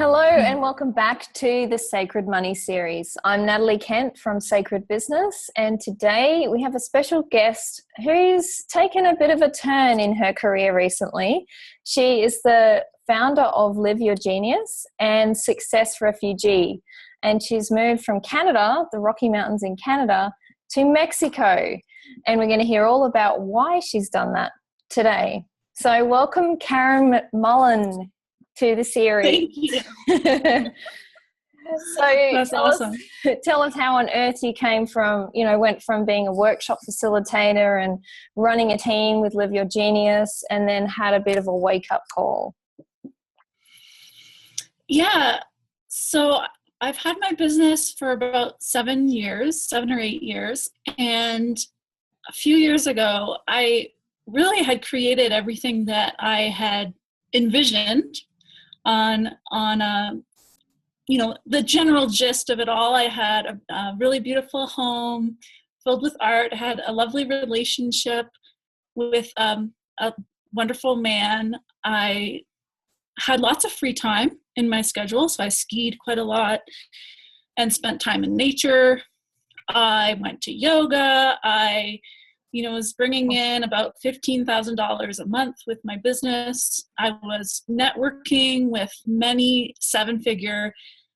Hello and welcome back to the Sacred Money series. I'm Natalie Kent from Sacred Business, and today we have a special guest who's taken a bit of a turn in her career recently. She is the founder of Live Your Genius and Success Refugee, and she's moved from Canada, the Rocky Mountains in Canada, to Mexico, and we're going to hear all about why she's done that today. So welcome Karen McMullen to the series. Thank you. So awesome. Tell us how on earth you came from, went from being a workshop facilitator and running a team with Live Your Genius and then had a bit of a wake-up call. Yeah. So I've had my business for about 7 or 8 years. And a few years ago, I really had created everything that I had envisioned on the general gist of it all. I had a really beautiful home filled with art, had a lovely relationship with a wonderful man. I had lots of free time in my schedule, so I skied quite a lot and spent time in nature. I went to yoga. I was bringing in about $15,000 a month with my business. I was networking with many 7-figure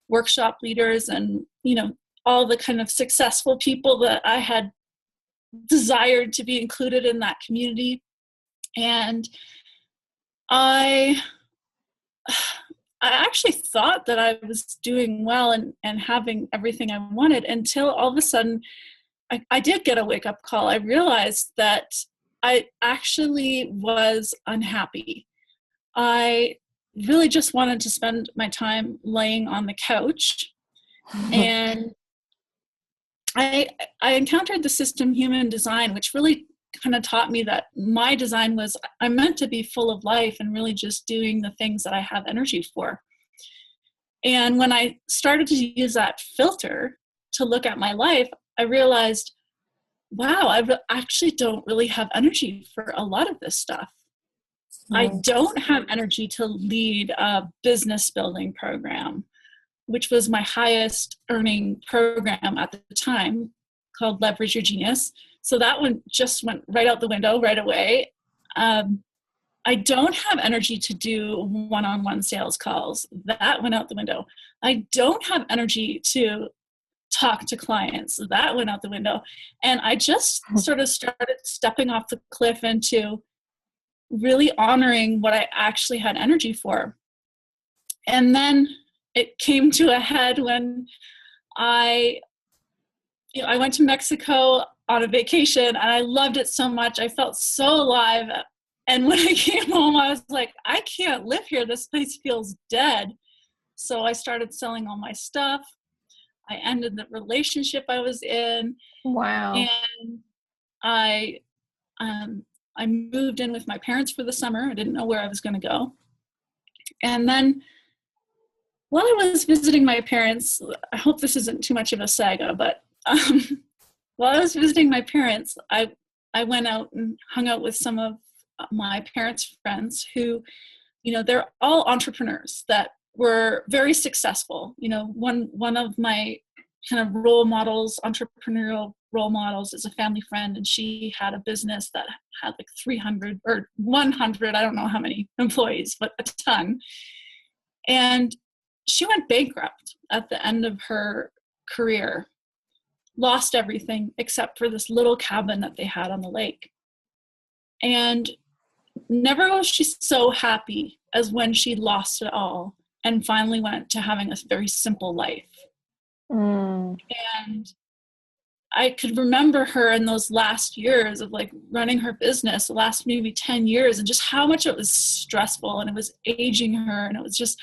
workshop leaders and, all the kind of successful people that I had desired to be included in that community. And I actually thought that I was doing well and having everything I wanted until all of a sudden I did get a wake-up call. I realized that I actually was unhappy. I really just wanted to spend my time laying on the couch. And I encountered the system human design, which really kind of taught me that my design was, I'm meant to be full of life and really just doing the things that I have energy for. And when I started to use that filter to look at my life, I realized, wow, I actually don't really have energy for a lot of this stuff. I don't have energy to lead a business building program, which was my highest earning program at the time, called Leverage Your Genius. So that one just went right out the window right away. I don't have energy to do one-on-one sales calls. That went out the window. I don't have energy to talk to clients. That went out the window. And I just sort of started stepping off the cliff into really honoring what I actually had energy for. And then it came to a head when I went to Mexico on a vacation and I loved it so much. I felt so alive. And when I came home, I was like, I can't live here. This place feels dead. So I started selling all my stuff. I ended the relationship I was in. Wow. And I moved in with my parents for the summer. I didn't know where I was going to go. And then while I was visiting my parents, I hope this isn't too much of a saga, but while I was visiting my parents, I went out and hung out with some of my parents' friends who, they're all entrepreneurs that were very successful. One of my kind of role models, entrepreneurial role models, is a family friend, and she had a business that had like 300 or 100, I don't know how many employees, but a ton. And she went bankrupt at the end of her career, lost everything except for this little cabin that they had on the lake. And never was she so happy as when she lost it all and finally went to having a very simple life. And I could remember her in those last years of like running her business, the last maybe 10 years, and just how much it was stressful and it was aging her. And it was just,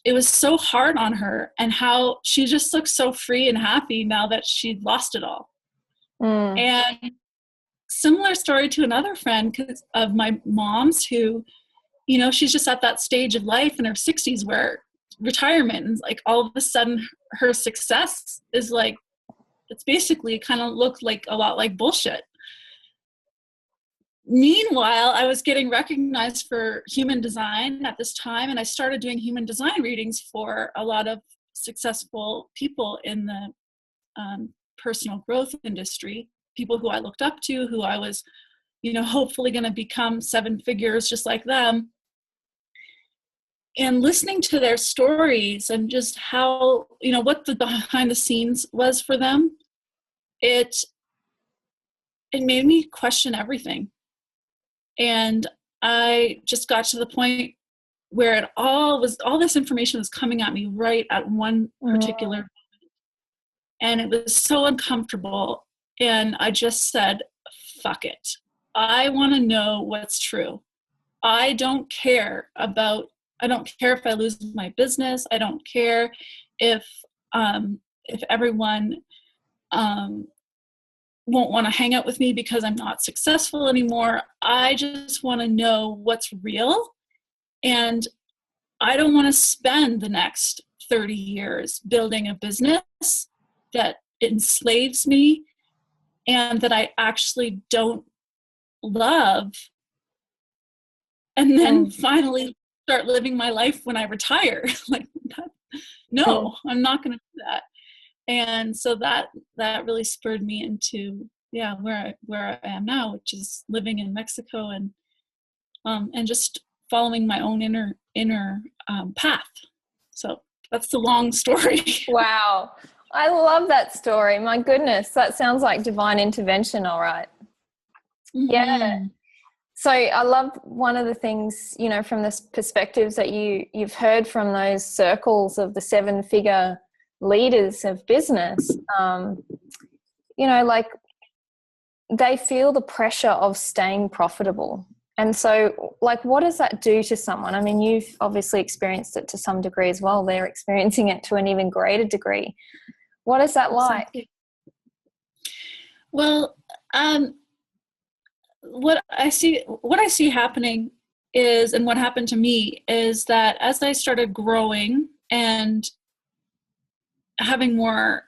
it was so hard on her, and how she just looked so free and happy now that she'd lost it all. And similar story to another friend of my mom's who, she's just at that stage of life in her 60s where retirement, and like all of a sudden her success is like, it's basically kind of looked like a lot like bullshit. meanwhile, I was getting recognized for human design at this time, and I started doing human design readings for a lot of successful people in the personal growth industry, people who I looked up to, who I was, hopefully going to become 7 figures just like them. And listening to their stories and just how, what the behind the scenes was for them, it made me question everything. And I just got to the point where all this information was coming at me right at one particular moment. And it was so uncomfortable. And I just said, fuck it. I want to know what's true. I don't care if I lose my business. I don't care if everyone won't want to hang out with me because I'm not successful anymore. I just want to know what's real. And I don't want to spend the next 30 years building a business that enslaves me and that I actually don't love. And then finally start living my life when I retire. No, I'm not going to do that. And so that really spurred me into where I am now, which is living in Mexico and just following my own inner path. So that's the long story. Wow, I love that story. My goodness, that sounds like divine intervention. All right. Mm-hmm. Yeah. So I love one of the things, from this perspectives that you've heard from those circles of the 7-figure leaders of business, like they feel the pressure of staying profitable. And so, like, what does that do to someone? I mean, you've obviously experienced it to some degree as well. They're experiencing it to an even greater degree. What is that like? Well, what I see happening is, and what happened to me is that as I started growing and having more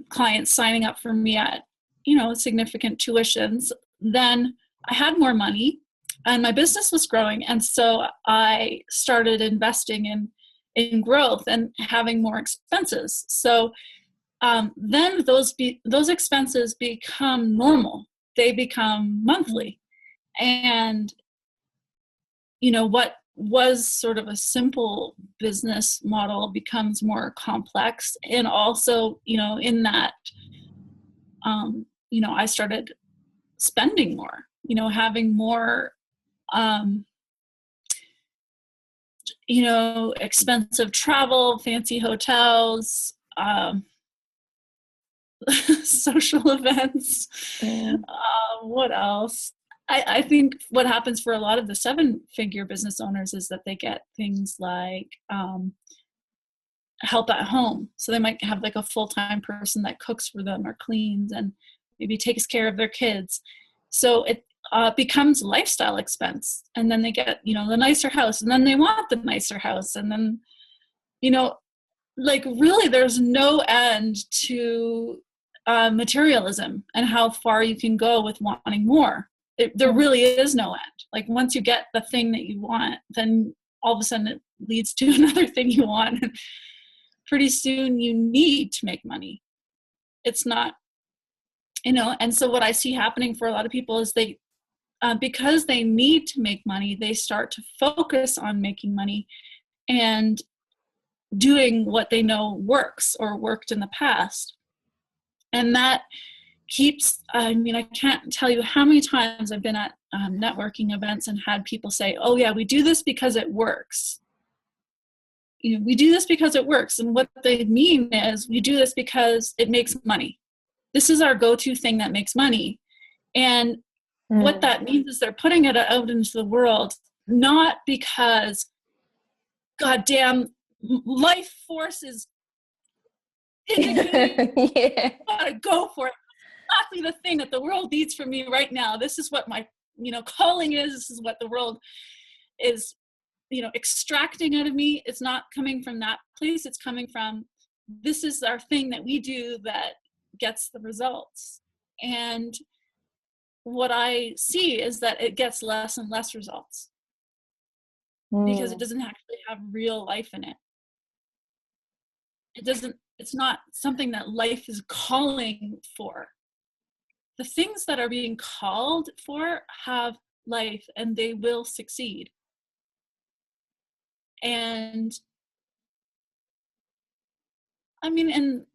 clients signing up for me at, significant tuitions, then I had more money and my business was growing. And so I started investing in growth and having more expenses. So then those expenses become normal. They become monthly. And, what was sort of a simple business model becomes more complex. And also, in that, I started spending more, having more, expensive travel, fancy hotels, social events. What else? I think what happens for a lot of the 7-figure business owners is that they get things like help at home. So they might have like a full-time person that cooks for them or cleans and maybe takes care of their kids. So it becomes lifestyle expense. And then they get, the nicer house, and then they want the nicer house. And then, really there's no end to materialism and how far you can go with wanting more. There really is no end. Like once you get the thing that you want, then all of a sudden it leads to another thing you want. And pretty soon you need to make money. It's not, and so what I see happening for a lot of people is they, because they need to make money, they start to focus on making money and doing what they know works or worked in the past. And that keeps, I can't tell you how many times I've been at networking events and had people say, oh yeah, we do this because it works. We do this because it works. And what they mean is we do this because it makes money. This is our go-to thing that makes money. And what that means is they're putting it out into the world, not because, goddamn, life force is indicating, yeah. Gotta go for it. Exactly the thing that the world needs from me right now. This is what my, calling is. This is what the world is, extracting out of me. It's not coming from that place. It's coming from, this is our thing that we do that gets the results. And what I see is that it gets less and less results because it doesn't actually have real life in it. It's not something that life is calling for. The things that are being called for have life and they will succeed. And I mean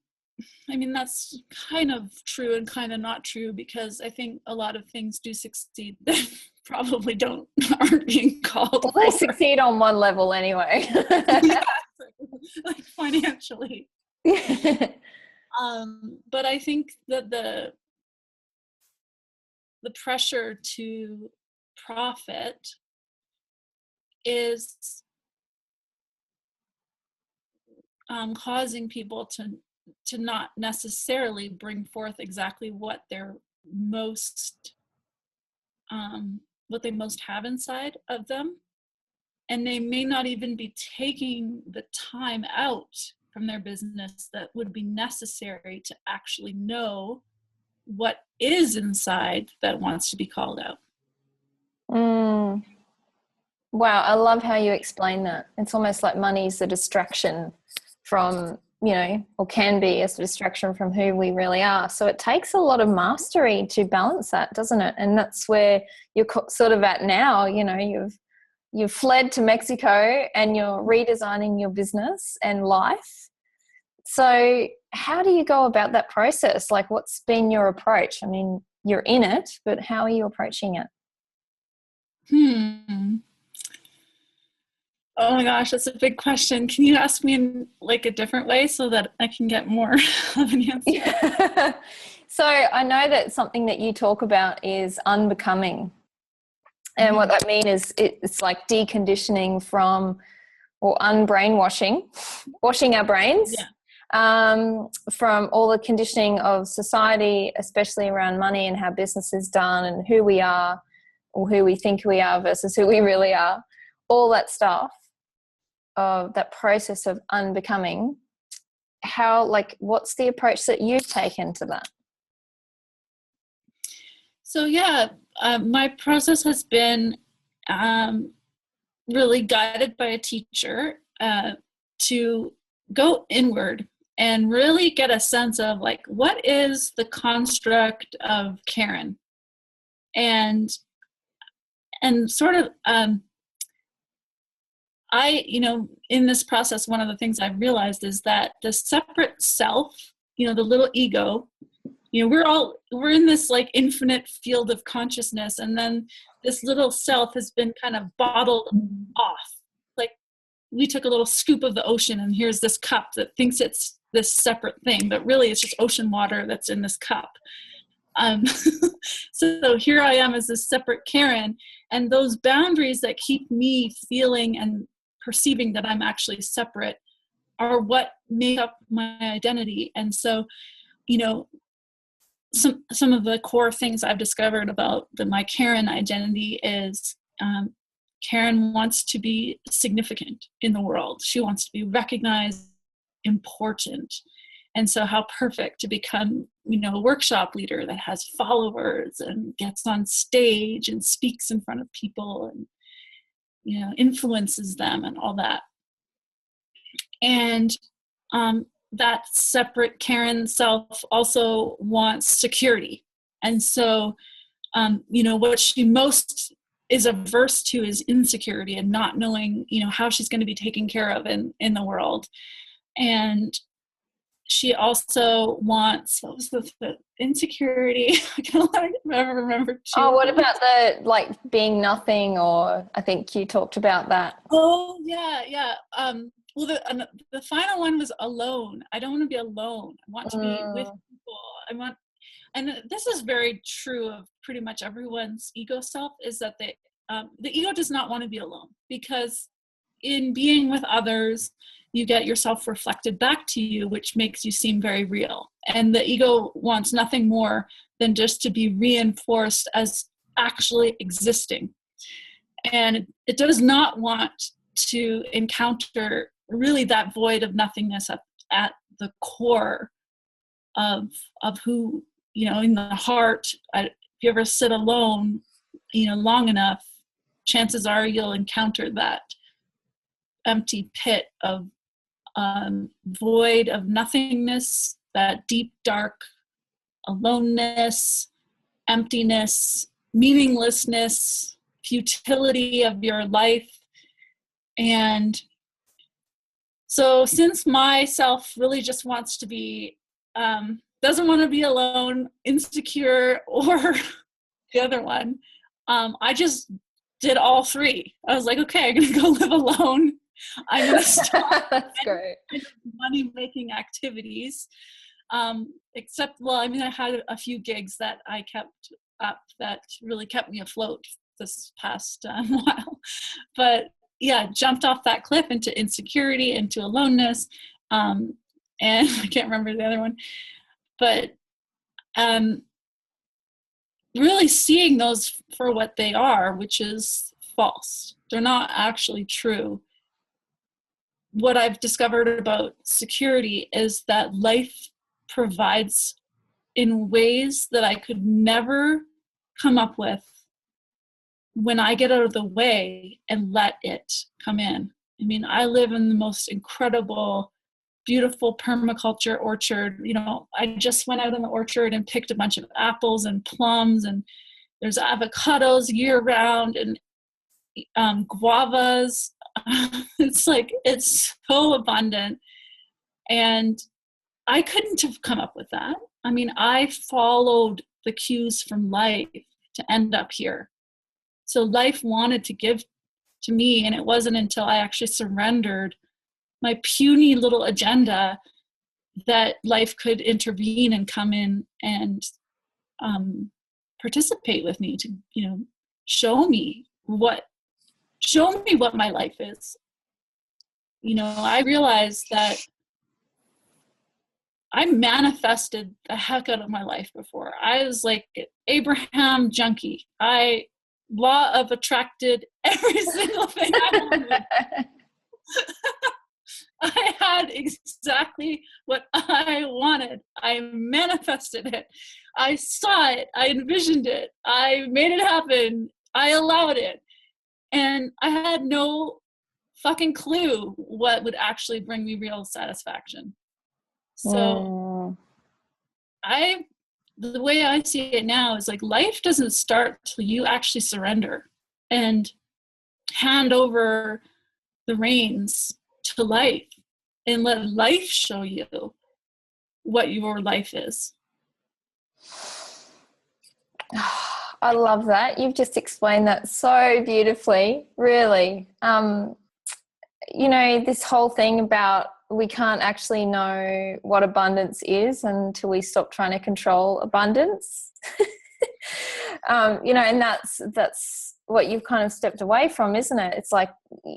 that's kind of true and kind of not true, because I think a lot of things do succeed that probably aren't being called Well, for. they succeed on one level anyway. Yeah, like financially. But I think that the pressure to profit is causing people to not necessarily bring forth exactly what they're most what they most have inside of them, and they may not even be taking the time out from their business that would be necessary to actually know what is inside that wants to be called out. Wow, I love how you explain that. It's almost like money's a distraction from, or can be a distraction from who we really are. So it takes a lot of mastery to balance that, doesn't it? And that's where you're sort of at now. You've fled to Mexico and you're redesigning your business and life. So how do you go about that process? Like, what's been your approach? I mean, you're in it, but how are you approaching it? Oh my gosh, that's a big question. Can you ask me in like a different way so that I can get more of an answer? Yeah. So I know that something that you talk about is unbecoming. And what that means is it's like deconditioning from, or unbrainwashing, washing our brains from all the conditioning of society, especially around money and how business is done and who we are or who we think we are versus who we really are, all that stuff. Of that process of unbecoming, what's the approach that you've taken to that? So my process has been really guided by a teacher to go inward and really get a sense of like, what is the construct of Karen, and sort of in this process, one of the things I've realized is that the separate self, the little ego, we're in this like infinite field of consciousness, and then this little self has been kind of bottled off. Like we took a little scoop of the ocean and here's this cup that thinks it's this separate thing, but really it's just ocean water that's in this cup. So here I am as this separate Karen, and those boundaries that keep me feeling and perceiving that I'm actually separate are what make up my identity. And so, some of the core things I've discovered about my Karen identity is Karen wants to be significant in the world. She wants to be recognized, important. And so how perfect to become, a workshop leader that has followers and gets on stage and speaks in front of people and, influences them and all that. And that separate Karen self also wants security. And so, what she most is averse to is insecurity and not knowing, how she's going to be taken care of in the world. And she also wants, what was the insecurity? I can't remember too. Oh, what about the being nothing? Or I think you talked about that. Oh yeah. Well, the final one was alone. I don't want to be alone. I want to be with people. And this is very true of pretty much everyone's ego self, is that the ego does not want to be alone, because in being with others, you get yourself reflected back to you, which makes you seem very real. And the ego wants nothing more than just to be reinforced as actually existing. And it does not want to encounter really that void of nothingness at the core of who, in the heart, you ever sit alone, long enough, chances are you'll encounter that empty pit of void of nothingness, that deep, dark aloneness, emptiness, meaninglessness, futility of your life. And so since myself really just wants to be, doesn't want to be alone, insecure, or the other one, I just did all three. I was like, okay, I'm going to go live alone. I'm going to stop That's great. money-making activities. Except, I had a few gigs that I kept up that really kept me afloat this past while. But yeah, jumped off that cliff into insecurity, into aloneness, and I can't remember the other one. But really seeing those for what they are, which is false. They're not actually true. What I've discovered about security is that life provides in ways that I could never come up with when I get out of the way and let it come in. I mean, I live in the most incredible, beautiful permaculture orchard. I just went out in the orchard and picked a bunch of apples and plums, and there's avocados year round, and guavas. It's so abundant. And I couldn't have come up with that. I mean, I followed the cues from life to end up here. So life wanted to give to me, and it wasn't until I actually surrendered my puny little agenda that life could intervene and come in and participate with me to, show me what my life is. I realized that I manifested the heck out of my life before. I was like Abraham junkie. I law of attracted every single thing I wanted. I had exactly what I wanted. I manifested it. I saw it. I envisioned it. I made it happen. I allowed it. And I had no fucking clue what would actually bring me real satisfaction. So the way I see it now is like life doesn't start till you actually surrender and hand over the reins to life and let life show you what your life is. I love that. You've just explained that so beautifully, really. This whole thing about we can't actually know what abundance is until we stop trying to control abundance. And that's what you've kind of stepped away from, isn't it? It's like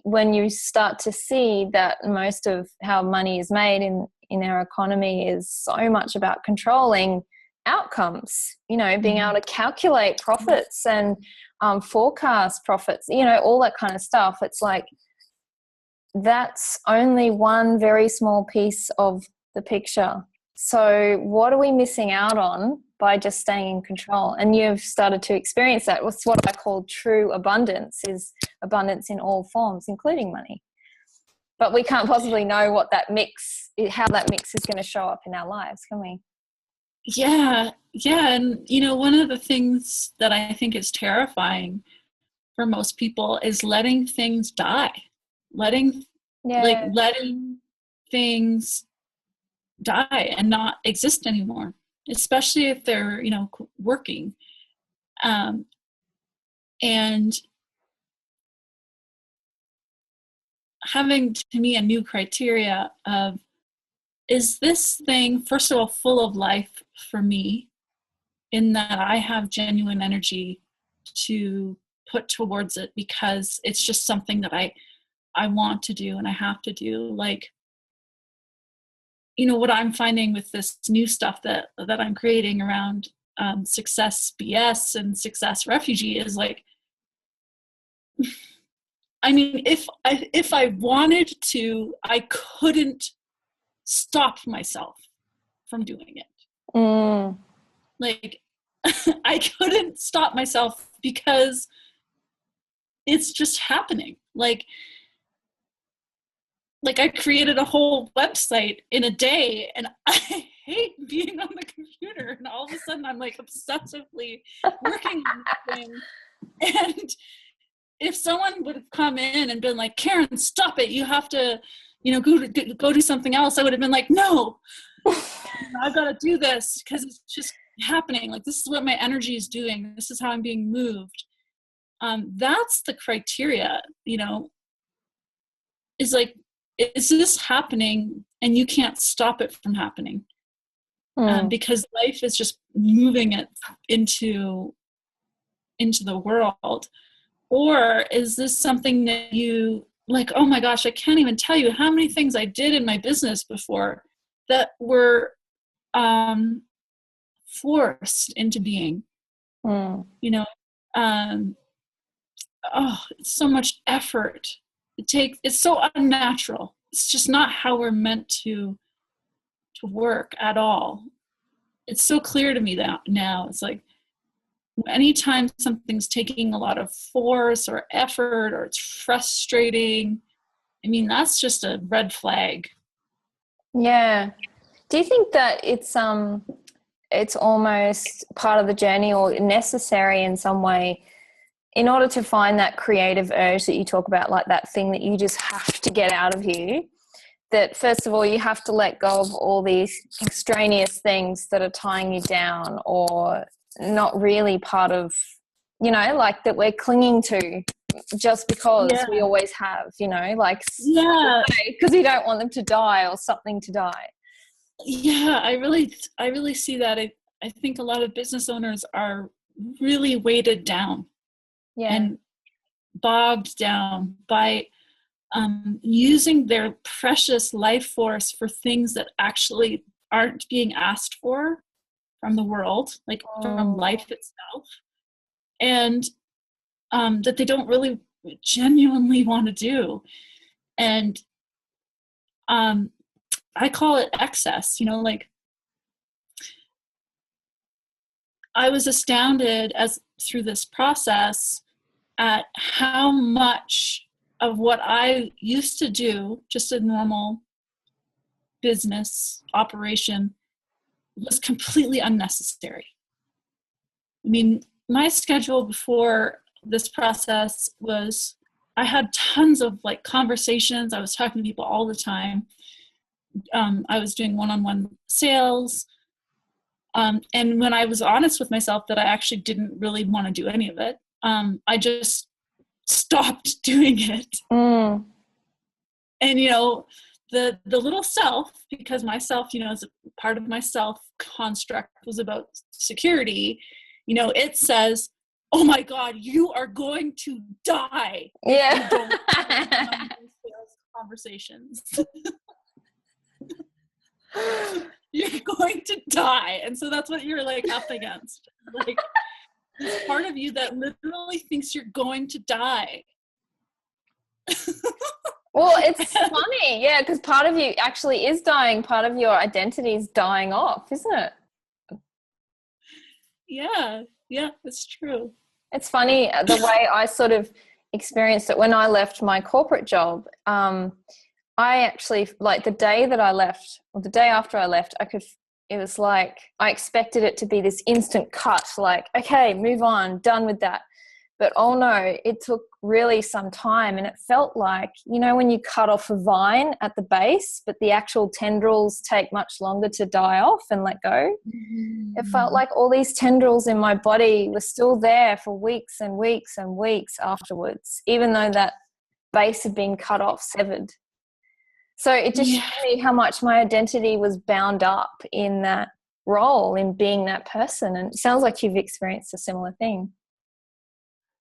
when you start to see that most of how money is made in our economy is so much about controlling outcomes, being able to calculate profits and forecast profits, all that kind of stuff. It's like that's only one very small piece of the picture. So what are we missing out on by just staying in control? And you've started to experience that. It's what I call true abundance, is abundance in all forms, including money. But we can't possibly know what that mix, how that mix is going to show up in our lives, can we? Yeah. And, one of the things that I think is terrifying for most people is letting things die. Letting things die and not exist anymore, especially if they're, working. And having, to me, a new criteria of, is this thing, first of all, full of life for me, in that I have genuine energy to put towards it because it's just something that I want to do and I have to do. Like, what I'm finding with this new stuff that I'm creating around success BS and success refugee is like, I mean, if I wanted to, I couldn't stop myself from doing it. Like, I couldn't stop myself because it's just happening. Like I created a whole website in a day, and I hate being on the computer, and all of a sudden I'm like obsessively working on this thing. And if someone would have come in and been like, Karen, stop it, you have to, go do something else, I would have been like, no, I've got to do this because it's just happening. Like, this is what my energy is doing. This is how I'm being moved. That's the criteria, is like, is this happening and you can't stop it from happening? Because life is just moving it into the world. Or is this something that you like, oh my gosh, I can't even tell you how many things I did in my business before that were forced into being, it's so much effort. It's so unnatural. It's just not how we're meant to work at all. It's so clear to me that now. It's like anytime something's taking a lot of force or effort or it's frustrating, I mean, that's just a red flag. Yeah. Do you think that it's almost part of the journey or necessary in some way in order to find that creative urge that you talk about, like that thing that you just have to get out of you, that first of all you have to let go of all these extraneous things that are tying you down or not really part of, like that we're clinging to just because we always have, because you don't want them to die or something to die. Yeah, I really see that. I think a lot of business owners are really weighted down and bogged down by using their precious life force for things that actually aren't being asked for from the world, like from life itself, and that they don't really genuinely want to do. And I call it excess, like I was astounded through this process at how much of what I used to do, just a normal business operation, was completely unnecessary. I mean, my schedule before this process was, I had tons of like conversations. I was talking to people all the time. I was doing one-on-one sales. And when I was honest with myself that I actually didn't really want to do any of it, I just stopped doing it. And, the little self, because myself, as a part of my self construct was about security, it says, oh my God, you are going to die. Yeah. If you don't have sales conversations. You're going to die. And so that's what you're like up against. Like this part of you that literally thinks you're going to die. Well, it's funny, yeah, because part of you actually is dying. Part of your identity is dying off, isn't it? Yeah, that's true. It's funny the way I sort of experienced it when I left my corporate job. I actually, like the day that I left, or the day after I left, it was like I expected it to be this instant cut, like, okay, move on, done with that. But oh no, it took really some time, and it felt like, when you cut off a vine at the base, but the actual tendrils take much longer to die off and let go. It felt like all these tendrils in my body were still there for weeks and weeks and weeks afterwards, even though that base had been cut off, severed. So it just showed me how much my identity was bound up in that role, in being that person. And it sounds like you've experienced a similar thing.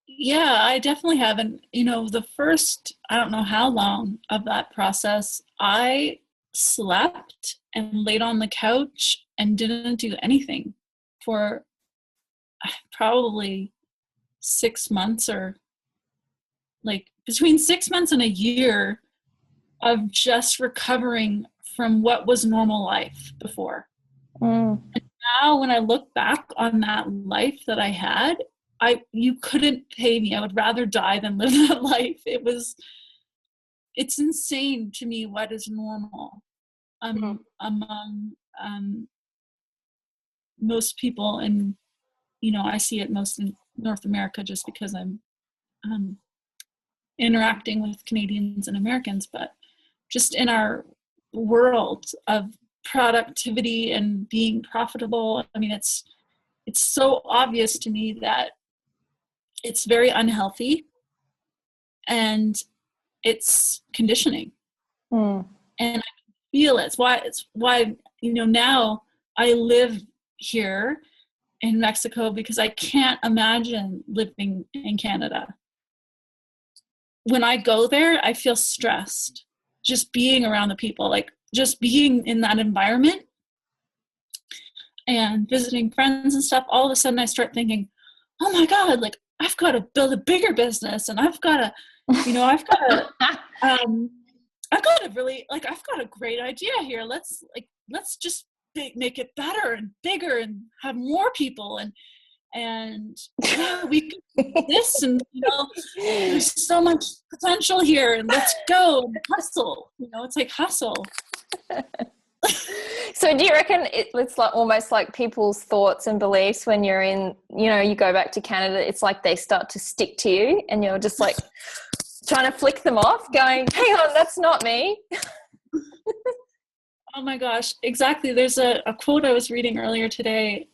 Yeah, I definitely have. And, the first, I don't know how long of that process, I slept and laid on the couch and didn't do anything for probably 6 months, or like between 6 months and a year of just recovering from what was normal life before. And now when I look back on that life that I had, you couldn't pay me. I would rather die than live that life. It's insane to me what is normal among most people, and I see it most in North America just because I'm interacting with Canadians and Americans, but just in our world of productivity and being profitable, I mean, it's so obvious to me that it's very unhealthy and it's conditioning. And I feel it. It's why now I live here in Mexico, because I can't imagine living in Canada. When I go there, I feel stressed just being around the people, like just being in that environment and visiting friends and stuff. All of a sudden I start thinking, oh my God, like I've got to build a bigger business, and I've got to really, like, I've got a great idea here. Let's just make it better and bigger and have more people, and yeah, we can do this, and there's so much potential here, and let's go and hustle. It's like hustle. So do you reckon it's like almost like people's thoughts and beliefs when you're in, you go back to Canada, it's like they start to stick to you and you're just like trying to flick them off, going, hang on, that's not me. Oh my gosh, exactly. There's a quote I was reading earlier today.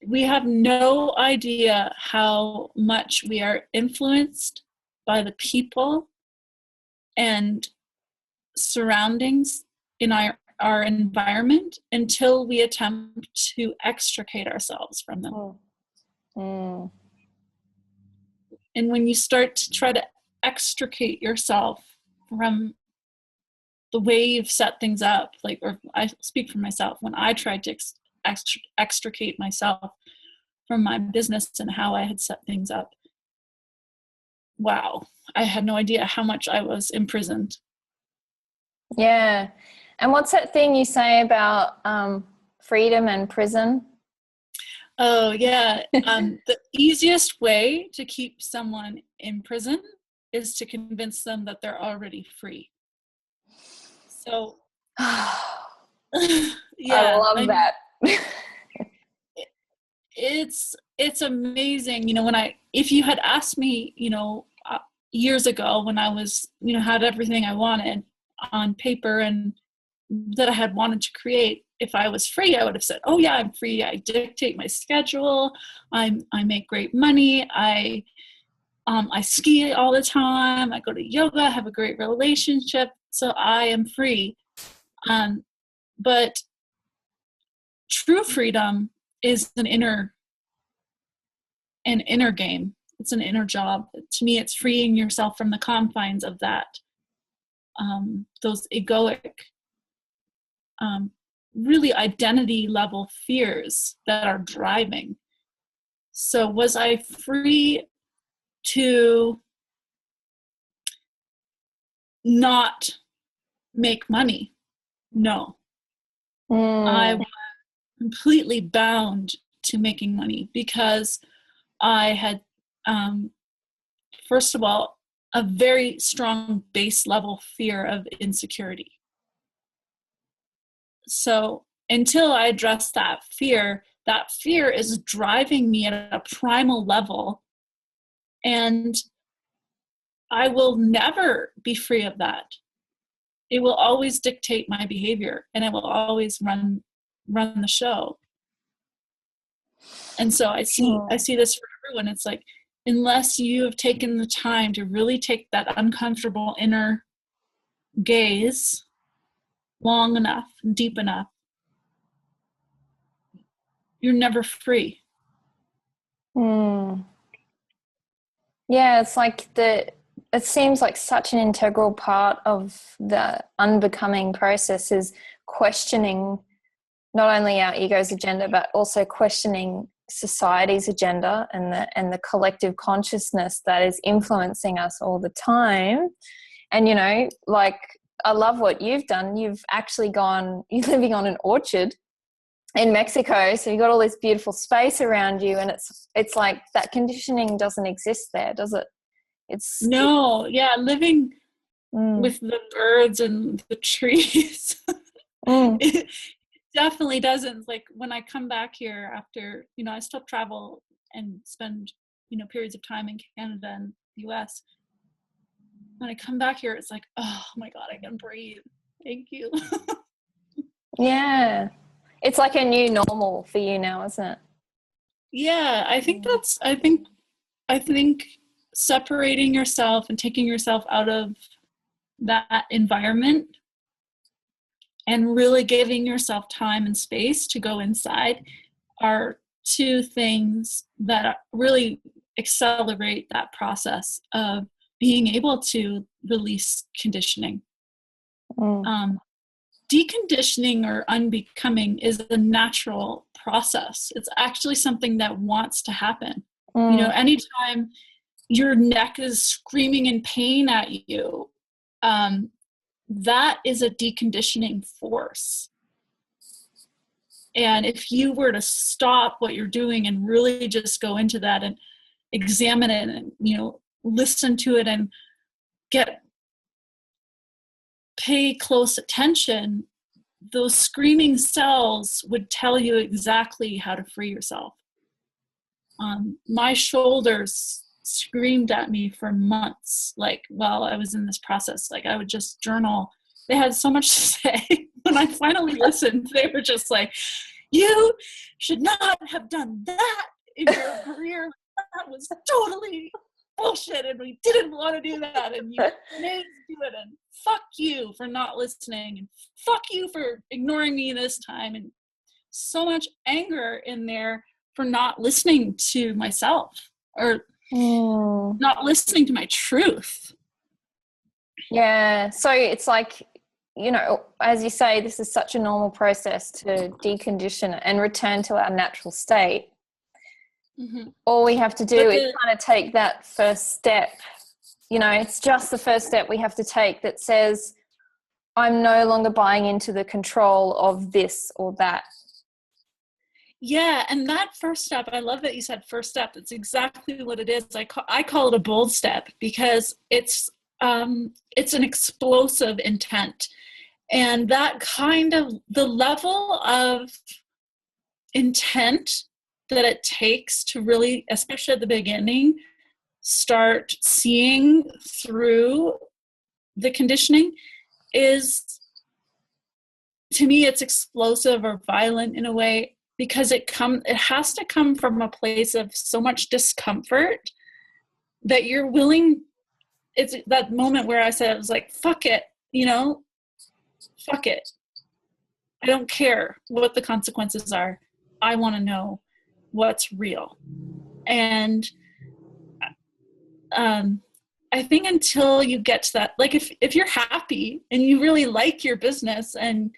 We have no idea how much we are influenced by the people and surroundings in our environment until we attempt to extricate ourselves from them. And when you start to try to extricate yourself from the way you've set things up, like, or I speak for myself, when I tried to extricate myself from my business and how I had set things up, wow, I had no idea how much I was imprisoned. Yeah. And what's that thing you say about freedom and prison? Oh, yeah. The easiest way to keep someone in prison is to convince them that they're already free. So, yeah. I love that. It's amazing. If you had asked me, years ago when I was, had everything I wanted on paper and that I had wanted to create, if I was free, I would have said, oh yeah, I'm free. I dictate my schedule. I make great money. I ski all the time. I go to yoga, I have a great relationship. So I am free. But true freedom is an inner game. It's an inner job. To me, it's freeing yourself from the confines of that, those egoic, really identity level fears that are driving. So was I free to not make money? No. I was completely bound to making money because I had, first of all, a very strong base level fear of insecurity. So until I address that fear is driving me at a primal level, and I will never be free of that. It will always dictate my behavior, and it will always run the show. And so I see this for everyone. It's like, unless you have taken the time to really take that uncomfortable inner gaze long enough and deep enough, you're never free. Yeah, it's like it seems like such an integral part of the unbecoming process is questioning not only our ego's agenda, but also questioning society's agenda and the collective consciousness that is influencing us all the time. And, like, I love what you've done. You've actually you're living on an orchard in Mexico, so you got all this beautiful space around you, and it's like that conditioning doesn't exist there, does it? No, yeah, living with the birds and the trees. It definitely doesn't. Like when I come back here after, I still travel and spend, periods of time in Canada and the US. When I come back here, it's like, oh my God, I can breathe. Thank you. Yeah. It's like a new normal for you now, isn't it? Yeah, I think separating yourself and taking yourself out of that environment and really giving yourself time and space to go inside are two things that really accelerate that process of being able to release conditioning. Deconditioning or unbecoming is a natural process. It's actually something that wants to happen. Anytime your neck is screaming in pain at you, that is a deconditioning force. And if you were to stop what you're doing and really just go into that and examine it and, listen to it and pay close attention, those screaming cells would tell you exactly how to free yourself. My shoulders screamed at me for months, like while I was in this process. Like I would just journal. They had so much to say. When I finally listened, they were just like, you should not have done that in your career. That was totally bullshit, and we didn't want to do that, and you made us do it, and fuck you for not listening, and fuck you for ignoring me this time, and so much anger in there for not listening to myself or not listening to my truth. Yeah, so it's like, as you say, this is such a normal process to decondition and return to our natural state. All we have to do is kind of take that first step. It's just the first step we have to take that says, I'm no longer buying into the control of this or that. Yeah, and that first step, I love that you said first step. It's exactly what it is. I call it a bold step because it's an explosive intent. And that kind of, the level of intent that it takes to really, especially at the beginning, start seeing through the conditioning is, to me, it's explosive or violent in a way, because it has to come from a place of so much discomfort that you're willing. It's that moment where I said, I was like, fuck it, fuck it. I don't care what the consequences are. I want to know what's real. And I think until you get to that, like if you're happy and you really like your business and,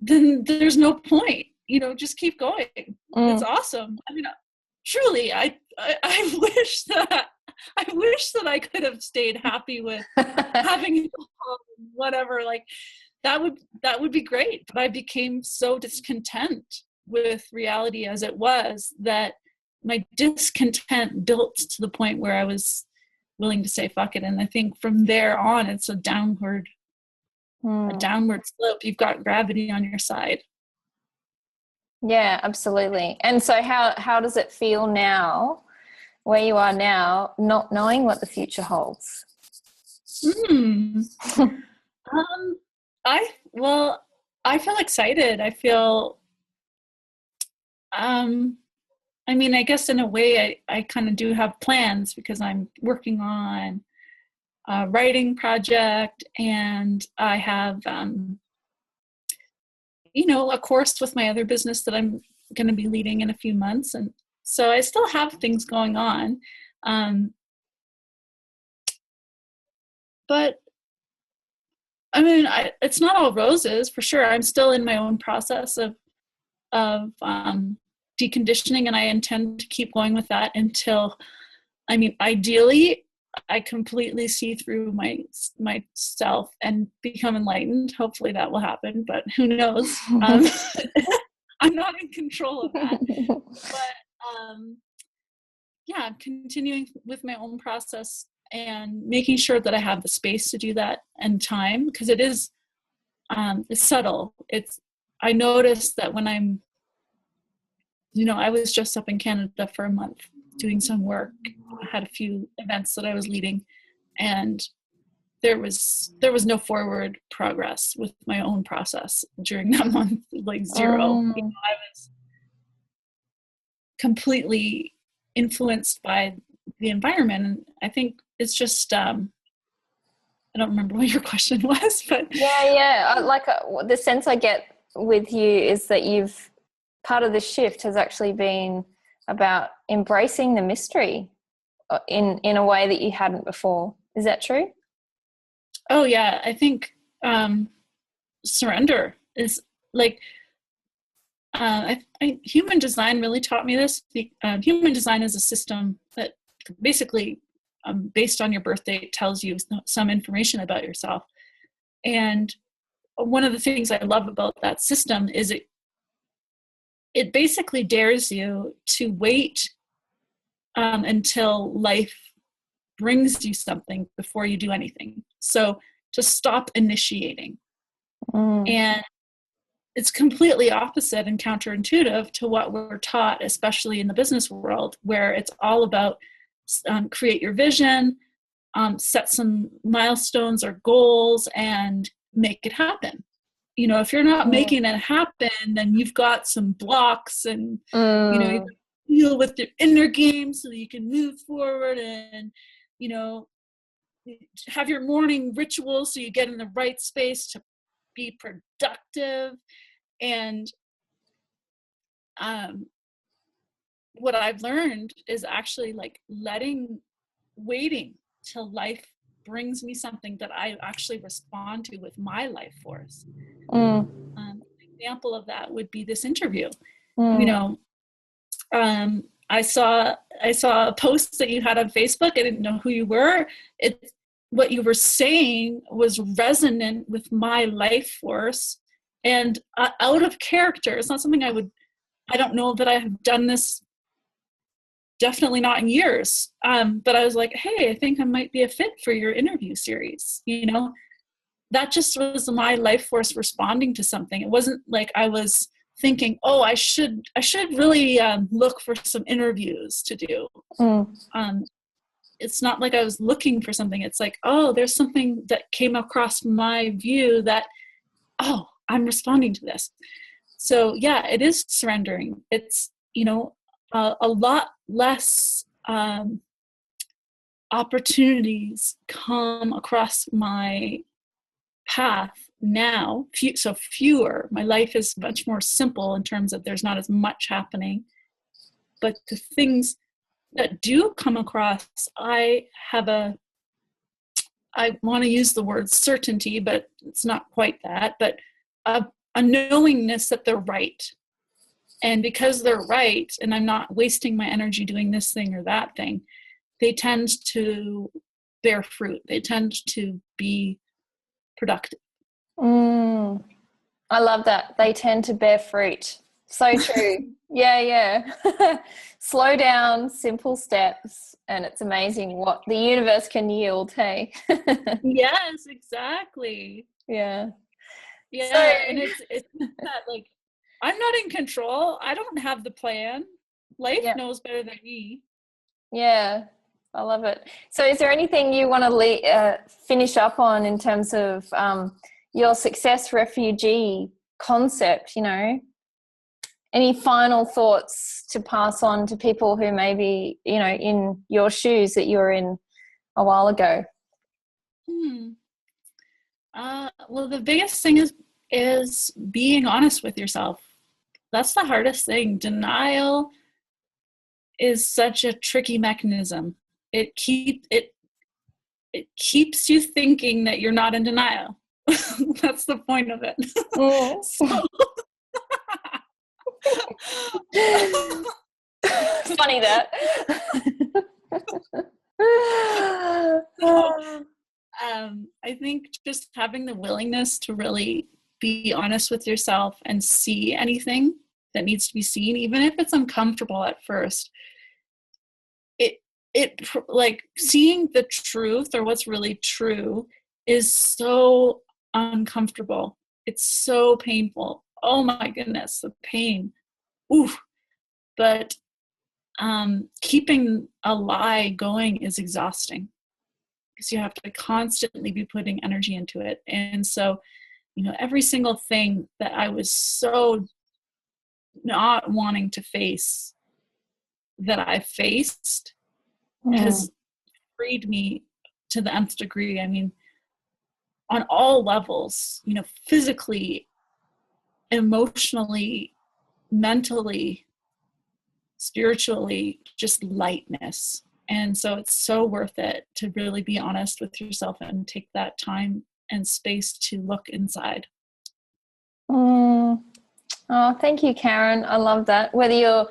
then there's no point, just keep going. It's awesome. I mean, truly, I wish that I could have stayed happy with having whatever, like that would be great. But I became so discontent with reality as it was that my discontent built to the point where I was willing to say fuck it. And I think from there on, it's a downward slope. You've got gravity on your side. Yeah, absolutely. And so how does it feel now, where you are now, not knowing what the future holds? I feel excited. I feel, I guess in a way I kind of do have plans because I'm working on a writing project, and I have, a course with my other business that I'm going to be leading in a few months. And so I still have things going on. But it's not all roses for sure. I'm still in my own process of deconditioning, and I intend to keep going with that until, ideally I completely see through myself and become enlightened. Hopefully that will happen, but who knows? I'm not in control of that. But yeah, I'm continuing with my own process and making sure that I have the space to do that and time, because it's subtle. I noticed that when I'm, I was just up in Canada for a month doing some work. I had a few events that I was leading, and there was no forward progress with my own process during that month, like zero. I was completely influenced by the environment. And I think it's just, I don't remember what your question was, but yeah. The sense I get with you is that part of the shift has actually been about embracing the mystery in a way that you hadn't before. Is that true? Oh yeah, I think surrender is like, human design really taught me this. Human design is a system that basically, based on your birth date, tells you some information about yourself. And one of the things I love about that system is it basically dares you to wait until life brings you something before you do anything. So to stop initiating. And it's completely opposite and counterintuitive to what we're taught, especially in the business world, where it's all about create your vision, set some milestones or goals, and make it happen. If you're not making it happen, then you've got some blocks, and you deal with your inner game so that you can move forward, and have your morning rituals so you get in the right space to be productive. And what I've learned is actually like waiting till life brings me something that I actually respond to with my life force. An example of that would be this interview. I saw a post that you had on Facebook. I didn't know who you were. What you were saying was resonant with my life force, and out of character. It's not something I don't know that I have done this, definitely not in years. But I was like, hey, I think I might be a fit for your interview series. That just was my life force responding to something. It wasn't like I was thinking, oh, I should really look for some interviews to do. It's not like I was looking for something. It's like, oh, there's something that came across my view that, oh, I'm responding to this. So yeah, it is surrendering. It's, a lot less opportunities come across my path now. Fewer. My life is much more simple in terms of there's not as much happening. But the things that do come across, I want to use the word certainty, but it's not quite that, but a knowingness that they're right. And because they're right, and I'm not wasting my energy doing this thing or that thing, they tend to bear fruit. They tend to be productive. I love that. They tend to bear fruit. So true. Yeah. Slow down, simple steps, and it's amazing what the universe can yield, hey? Yes, exactly. Yeah. Yeah, and it's that, like, I'm not in control. I don't have the plan. Life knows better than me. Yeah, I love it. So is there anything you want to finish up on in terms of your success refugee concept, Any final thoughts to pass on to people who may be, in your shoes that you were in a while ago? Well, the biggest thing is being honest with yourself. That's the hardest thing. Denial is such a tricky mechanism. It keeps you thinking that you're not in denial. That's the point of it. Funny that. So, I think just having the willingness to really be honest with yourself and see anything that needs to be seen, even if it's uncomfortable at first, it like seeing the truth or what's really true is so uncomfortable. It's so painful. Oh my goodness, the pain. Oof. But keeping a lie going is exhausting because you have to constantly be putting energy into it. And so, every single thing that I was so not wanting to face that I faced has freed me to the nth degree. I mean, on all levels, physically, emotionally, mentally, spiritually, just lightness. And so it's so worth it to really be honest with yourself and take that time and space to look inside. Oh, thank you, Karen. I love that. Whether you're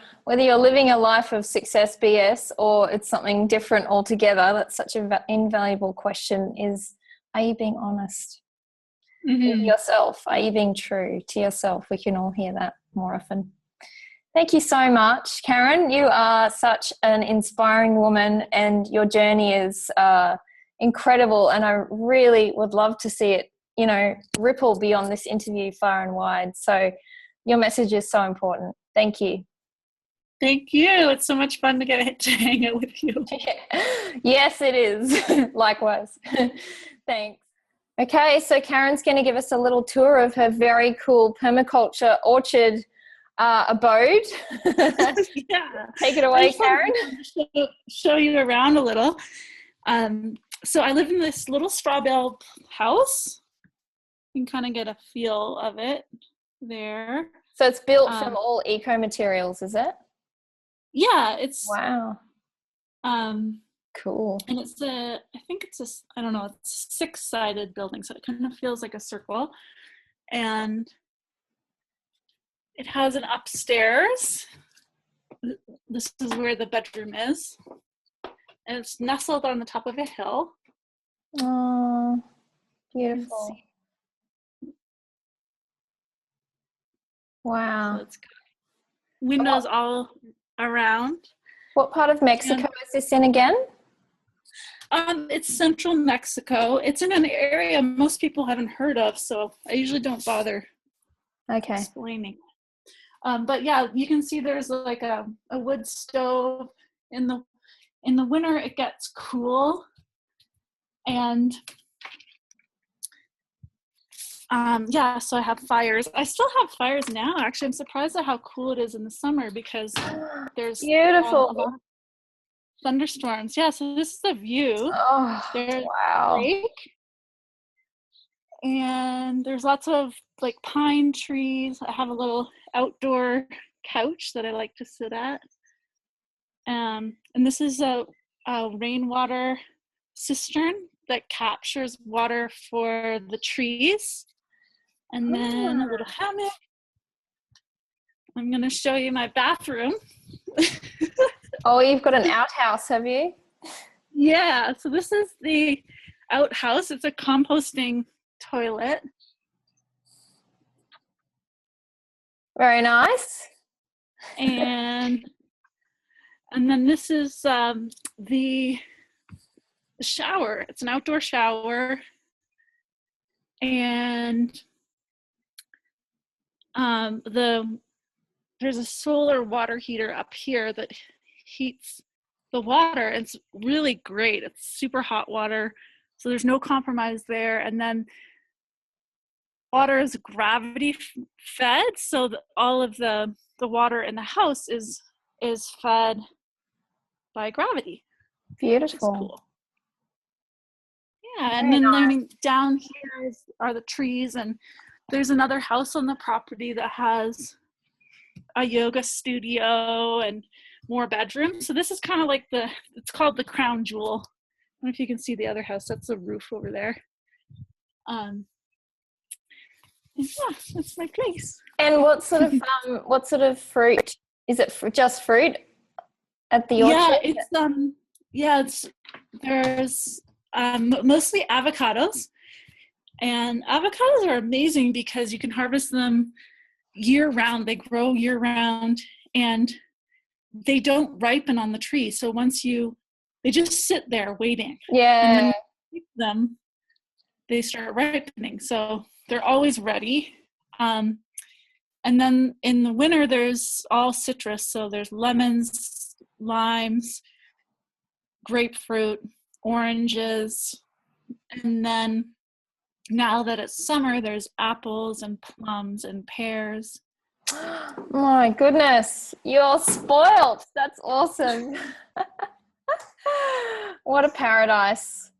living a life of success BS or it's something different altogether, that's such an invaluable question is, are you being honest with yourself? Are you being true to yourself? We can all hear that more often. Thank you so much, Karen. You are such an inspiring woman and your journey is incredible, and I really would love to see it, ripple beyond this interview far and wide. So your message is so important. Thank you. Thank you. It's so much fun to get to hang out with you. Yes, it is. Likewise. Thanks. Okay, so Karen's going to give us a little tour of her very cool permaculture orchard abode. Yeah. Take it away, Karen. Show you around a little. So I live in this little straw bale house. You can kind of get a feel of it there. So it's built from all eco materials, is it? Yeah, it's wow. Cool. And it's I think it's a 6-sided building, so it kind of feels like a circle. And it has an upstairs. This is where the bedroom is. And it's nestled on the top of a hill. Oh, beautiful. Wow. So it's got windows all around. What part of Mexico is this in again? It's central Mexico. It's in an area most people haven't heard of, so I usually don't bother explaining. But yeah, you can see there's like a wood stove. In the winter, it gets cool, and so I have fires. I still have fires now. Actually, I'm surprised at how cool it is in the summer because there's beautiful. A lot of thunderstorms. Yeah, so this is the view. Oh, there's wow. a lake, and there's lots of like pine trees. I have a little outdoor couch that I like to sit at. And this is a rainwater cistern that captures water for the trees. And then a little hammock. I'm going to show you my bathroom. Oh, you've got an outhouse, have you? Yeah, so this is the outhouse. It's a composting toilet. Very nice. And then this is the shower. It's an outdoor shower. And there's a solar water heater up here that heats the water. It's really great. It's super hot water, so there's no compromise there. And then water is gravity fed, so all of the water in the house is fed by gravity. Beautiful. Cool. Yeah, and then down here are the trees, and there's another house on the property that has a yoga studio and more bedrooms. So this is kind of like it's called the crown jewel. I don't know if you can see the other house. That's the roof over there. And yeah, that's my place. And what sort of fruit is it? Just fruit at the orchard? Yeah, it's There's mostly avocados. And avocados are amazing because you can harvest them year round. They grow year round and they don't ripen on the tree. So they just sit there waiting. Yeah. And then when you pick them, they start ripening. So they're always ready. And then in the winter, there's all citrus. So there's lemons, limes, grapefruit, oranges. And then now that it's summer, there's apples and plums and pears. My goodness, you're spoiled. That's awesome. What a paradise.